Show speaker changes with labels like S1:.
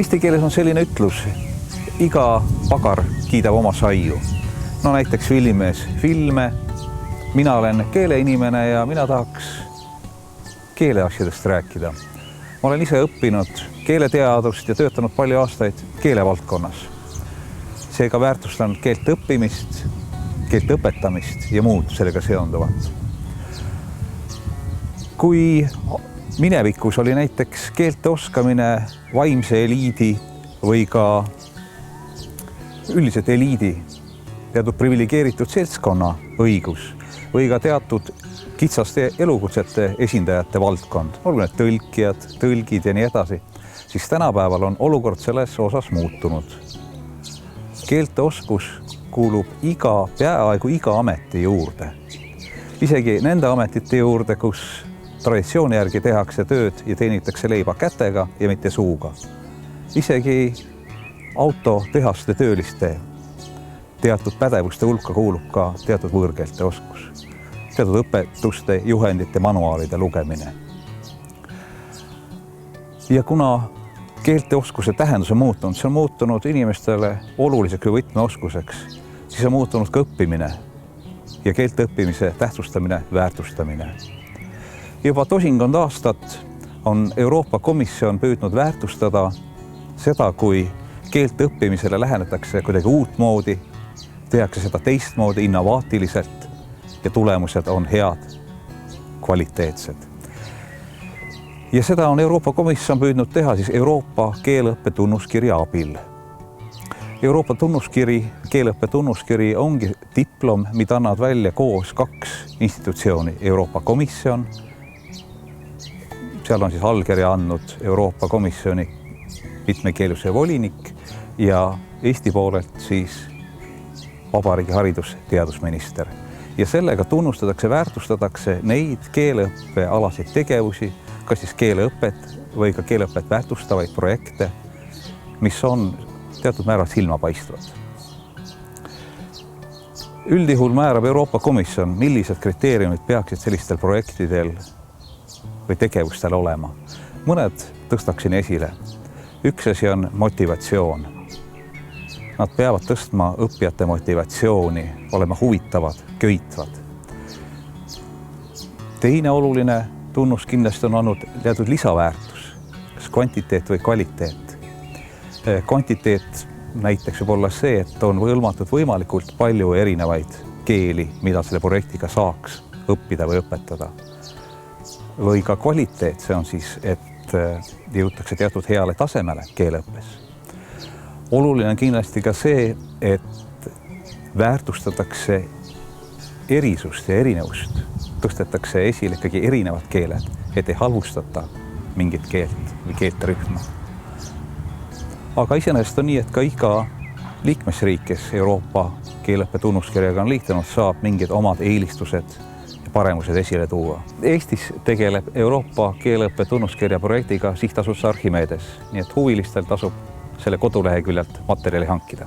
S1: Eesti keeles on selline ütlus, iga pagar kiidab oma saiu. No näiteks filmimees filme, mina olen keeleinimene ja mina tahaks keeleasjadest rääkida. Ma olen ise õppinud keeleteadust ja töötanud palju aastaid keelevaldkonnas. Seega väärtustan keelt õppimist, keelt õpetamist ja muud sellega seonduvat. Kui minevikus oli näiteks keelte oskamine vaimse eliidi või ka üldiselt eliidi, teatud privilegeeritud seltskonna õigus või ka teatud kitsaste elukutsete esindajate valdkond, olgu need tõlkijad, tõlgid ja nii edasi, siis tänapäeval on olukord selles osas muutunud. Keelte oskus kuulub peaaegu iga ameti juurde. Isegi nende ametite juurde, kus traditsiooni järgi tehakse tööd ja teenitakse leiba kätega ja mitte suuga. Isegi autotehaste tööliste teatud pädevuste hulka kuulub ka teatud võõrkeelte oskus, teatud õpetuste, juhendite, manuaalide lugemine. Ja kuna keelte oskuse tähendus on muutunud, see on muutunud inimestele oluliseks või võtmeoskuseks, siis on muutunud ka õppimine ja keelte õppimise tähtsustamine, väärtustamine. Juba tosinkond aastat on Euroopa Komisjon püüdnud väärtustada seda, kui keelte õppimisele lähenetakse kuidagi uutmoodi, tehakse seda teistmoodi, innovaatiliselt ja tulemused on head, kvaliteetsed. Ja seda on Euroopa Komisjon püüdnud teha siis Euroopa keeleõppe tunnuskirja abil. Euroopa keeleõppe tunnuskiri ongi diplom, mida annavad välja koos 2 institutsiooni, Euroopa Komisjon, seal on siis allkirja andnud Euroopa Komisjoni mitmekeeluse volinik ja Eesti poolelt siis Vabariigi haridusteadusminister. Ja sellega tunnustatakse, väärtustatakse neid keeleõppealaseid tegevusi, kas siis keeleõpet või ka keeleõpet väärtustavaid projekte, mis on teatud määral silmapaistvad. Üldjuhul määrab Euroopa Komisjon, millised kriteeriumid peaksid sellistel projektidel või tegevustel olema. Mõned tõstaksin esile. Üks asi on motivatsioon. Nad peavad tõstma õppijate motivatsiooni, olema huvitavad, köitvad. Teine oluline tunnus kindlasti on olnud teatud lisaväärtus, kas kvantiteet või kvaliteet. Kvantiteet näiteks võib olla see, et on hõlmatud võimalikult palju erinevaid keeli, mida selle projektiga saaks õppida või õpetada. Või ka kvaliteet, see on siis, et jõutakse teatud heale tasemele keeleõppes. Oluline on kindlasti ka see, et väärtustatakse erisust ja erinevust, tõstetakse esile ikkagi erinevad keeled, et ei halvustata mingit keelt või keelterühma. Aga iseenesest on nii, et ka iga liikmesriik, kes Euroopa keeleõppe tunnuskirjaga on liitunud, saab mingid omad eelistused ja paremused esile tuua. Eestis tegeleb Euroopa keeleõppe tunnuskirja projektiga Sihtasutus Archimedes, nii et huvilistel tasub selle koduleheküljelt materjali hankida.